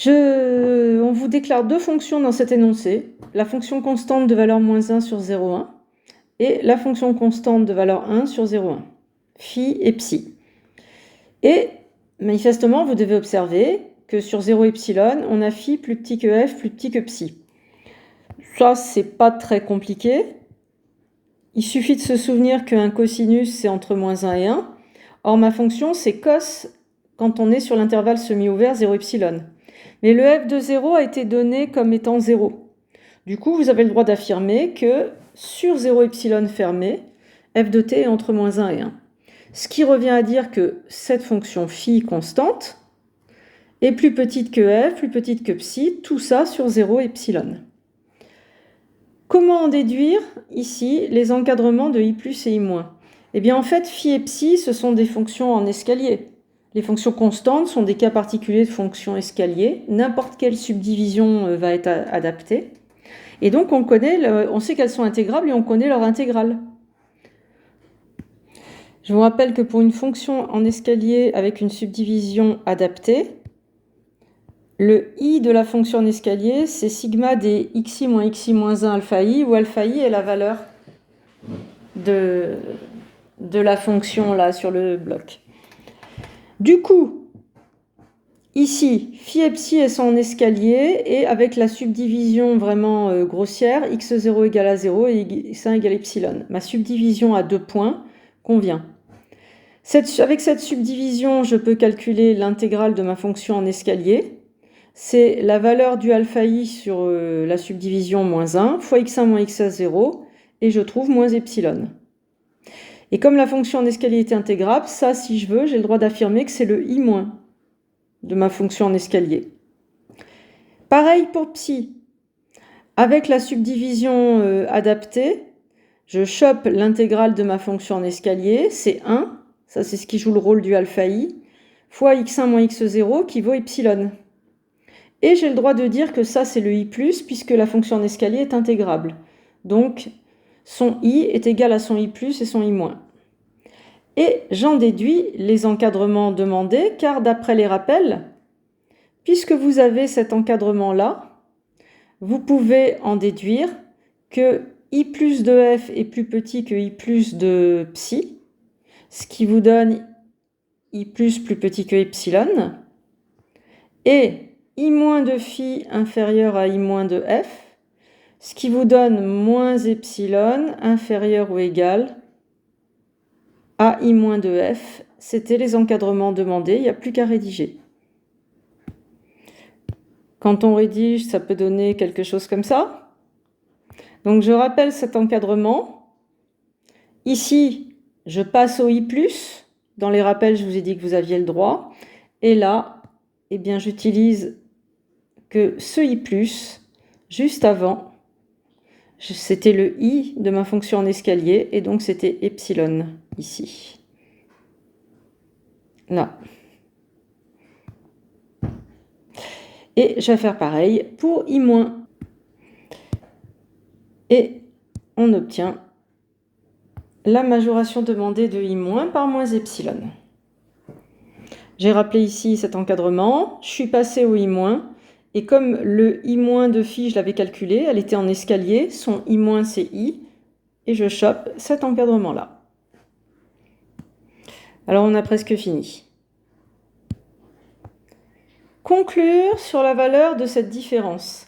On vous déclare deux fonctions dans cet énoncé, la fonction constante de valeur -1 sur 0,1 et la fonction constante de valeur 1 sur 0,1, phi et psi. Et manifestement, vous devez observer que sur 0 epsilon, on a phi plus petit que f plus petit que psi. Ça, c'est pas très compliqué. Il suffit de se souvenir qu'un cosinus, c'est entre -1 et 1. Or, ma fonction, c'est cos quand on est sur l'intervalle semi-ouvert 0 epsilon. Mais le f de 0 a été donné comme étant 0. Du coup, vous avez le droit d'affirmer que sur 0 epsilon fermé, f de t est entre -1 et 1. Ce qui revient à dire que cette fonction phi constante est plus petite que f, plus petite que psi, tout ça sur 0 epsilon. Comment en déduire ici les encadrements de i plus et i moins? Eh bien en fait, phi et psi, ce sont des fonctions en escalier. Les fonctions constantes sont des cas particuliers de fonctions escalier. N'importe quelle subdivision va être adaptée. Et donc on sait qu'elles sont intégrables et on connaît leur intégrale. Je vous rappelle que pour une fonction en escalier avec une subdivision adaptée, le i de la fonction en escalier, c'est sigma des xi moins xi moins 1 alpha i, où alpha i est la valeur de la fonction là sur le bloc. Du coup, ici, phi et psi elles sont en escalier et avec la subdivision vraiment grossière, x0 égale à 0 et x1 égale epsilon. Ma subdivision à 2 points convient. Avec cette subdivision, je peux calculer l'intégrale de ma fonction en escalier. C'est la valeur du alpha i sur la subdivision -1 fois x1 moins x0 et je trouve moins epsilon. Et comme la fonction en escalier est intégrable, ça, si je veux, j'ai le droit d'affirmer que c'est le i- de ma fonction en escalier. Pareil pour psi. Avec la subdivision adaptée, je chope l'intégrale de ma fonction en escalier, c'est 1, ça c'est ce qui joue le rôle du alpha i, fois x1 moins x0 qui vaut epsilon. Et j'ai le droit de dire que ça, c'est le i+, puisque la fonction en escalier est intégrable. Donc, son i est égal à son i+, et son i-. Et j'en déduis les encadrements demandés, car d'après les rappels, puisque vous avez cet encadrement-là, vous pouvez en déduire que i+ de f est plus petit que i+ de psi, ce qui vous donne i+ plus petit que epsilon, et i- de phi inférieur à i- de f, ce qui vous donne moins epsilon inférieur ou égal à i- de f. C'était les encadrements demandés, il n'y a plus qu'à rédiger. Quand on rédige, ça peut donner quelque chose comme ça. Donc je rappelle cet encadrement. Ici, je passe au i+. Dans les rappels, je vous ai dit que vous aviez le droit. Et là, eh bien, j'utilise que ce i+, juste avant, c'était le i de ma fonction en escalier, et donc c'était epsilon ici. Là. Et je vais faire pareil pour i-. Et on obtient la majoration demandée de i- par moins epsilon. J'ai rappelé ici cet encadrement, je suis passé au i-, et comme le i- de phi, je l'avais calculé, elle était en escalier, son i- c'est i, et je chope cet encadrement-là. Alors on a presque fini. Conclure sur la valeur de cette différence.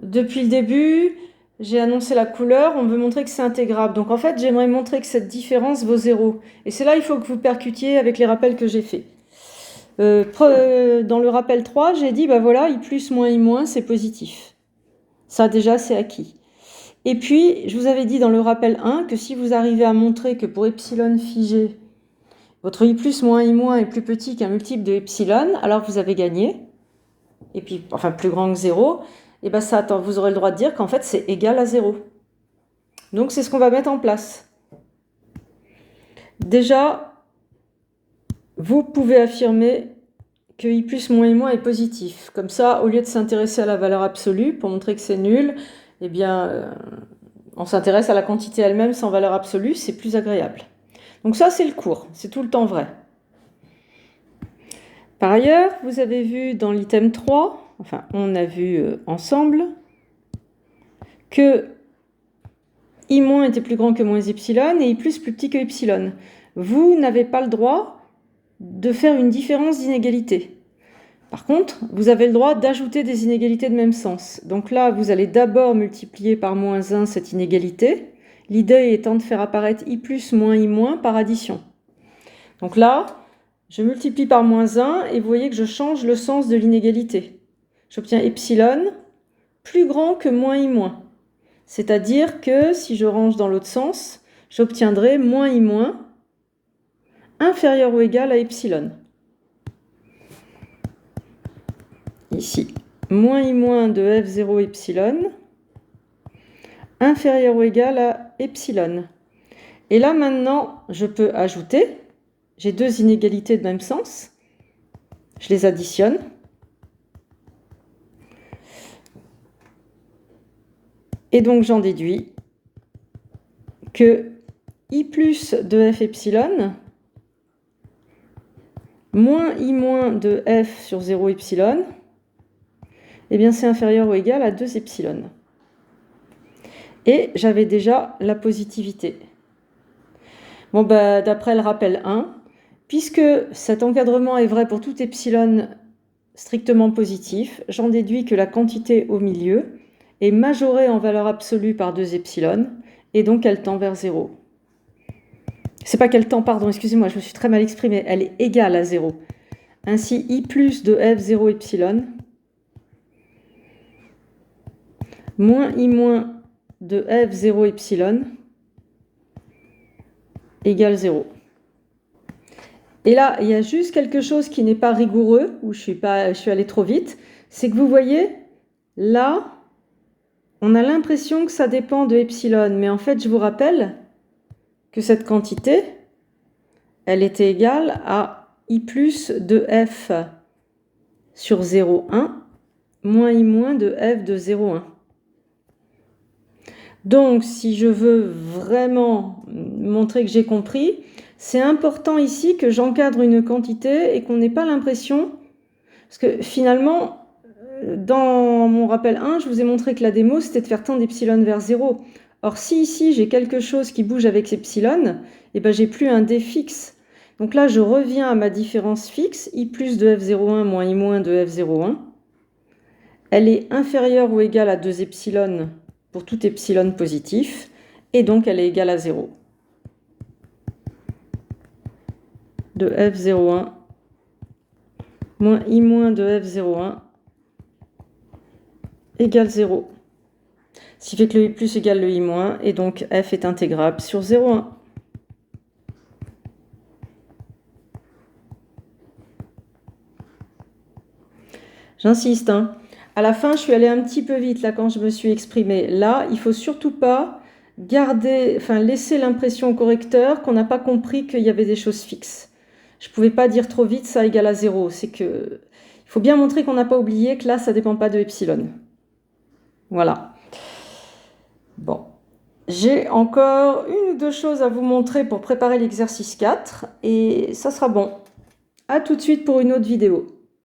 Depuis le début, j'ai annoncé la couleur, on veut montrer que c'est intégrable. Donc en fait, j'aimerais montrer que cette différence vaut 0. Et c'est là il faut que vous percutiez avec les rappels que j'ai faits. Dans le rappel 3, j'ai dit, bah voilà, i+, moins i-, c'est positif. Ça déjà, c'est acquis. Et puis, je vous avais dit dans le rappel 1 que si vous arrivez à montrer que pour epsilon figé, votre i+, moins i- est plus petit qu'un multiple de epsilon, alors vous avez gagné. Et puis, enfin, plus grand que 0. Et bien ça, vous aurez le droit de dire qu'en fait, c'est égal à 0. Donc, c'est ce qu'on va mettre en place. Déjà, vous pouvez affirmer que i+, moins i- est positif. Comme ça, au lieu de s'intéresser à la valeur absolue pour montrer que c'est nul, eh bien, on s'intéresse à la quantité elle-même sans valeur absolue, c'est plus agréable. Donc ça, c'est le cours, c'est tout le temps vrai. Par ailleurs, vous avez vu dans l'item 3 enfin on a vu ensemble, que I- était plus grand que moins epsilon et I plus petit que epsilon. Vous n'avez pas le droit de faire une différence d'inégalité. Par contre, vous avez le droit d'ajouter des inégalités de même sens. Donc là, vous allez d'abord multiplier par moins 1 cette inégalité, l'idée étant de faire apparaître I plus moins I moins par addition. Donc là, je multiplie par moins 1 et vous voyez que je change le sens de l'inégalité. J'obtiens epsilon plus grand que moins I moins. C'est-à-dire que si je range dans l'autre sens, j'obtiendrai moins I moins inférieur ou égal à epsilon. Ici, moins I moins de F0 epsilon inférieur ou égal à epsilon. Et là maintenant, je peux ajouter, j'ai deux inégalités de même sens, je les additionne. Et donc j'en déduis que I plus de F epsilon moins I moins de F sur 0 epsilon, eh bien c'est inférieur ou égal à 2 epsilon. Et j'avais déjà la positivité. Bon, bah, d'après le rappel 1, puisque cet encadrement est vrai pour tout epsilon strictement positif, j'en déduis que la quantité au milieu est majorée en valeur absolue par 2 epsilon, et donc elle tend vers 0. C'est pas qu'elle tend, pardon, excusez-moi, je me suis très mal exprimée, elle est égale à 0. Ainsi, I plus de F0 epsilon moins I moins de F0 epsilon égale 0. Et là, il y a juste quelque chose qui n'est pas rigoureux, où je suis allée trop vite, c'est que vous voyez, là, on a l'impression que ça dépend de epsilon, mais en fait, je vous rappelle que cette quantité, elle était égale à I plus de F sur 0,1 moins I moins de F de 0,1. Donc, si je veux vraiment montrer que j'ai compris, c'est important ici que j'encadre une quantité et qu'on n'ait pas l'impression, parce que finalement, dans mon rappel 1, je vous ai montré que la démo, c'était de faire tendre epsilon vers 0. Or, si ici, j'ai quelque chose qui bouge avec epsilon, eh ben, j'ai plus un D fixe. Donc là, je reviens à ma différence fixe, I plus de F01 moins I moins de F01. Elle est inférieure ou égale à 2 epsilon pour tout epsilon positif, et donc elle est égale à 0. De F01 moins I moins de F01 égale 0. Ce qui fait que le I plus égale le I moins, et donc F est intégrable sur 0,1. J'insiste, hein. À la fin, je suis allée un petit peu vite là quand je me suis exprimée. Là, il ne faut surtout pas laisser l'impression au correcteur qu'on n'a pas compris qu'il y avait des choses fixes. Je ne pouvais pas dire trop vite ça égale à 0. C'est que il faut bien montrer qu'on n'a pas oublié que là, ça ne dépend pas de epsilon. Voilà. Bon. J'ai encore une ou deux choses à vous montrer pour préparer l'exercice 4 et ça sera bon. À tout de suite pour une autre vidéo.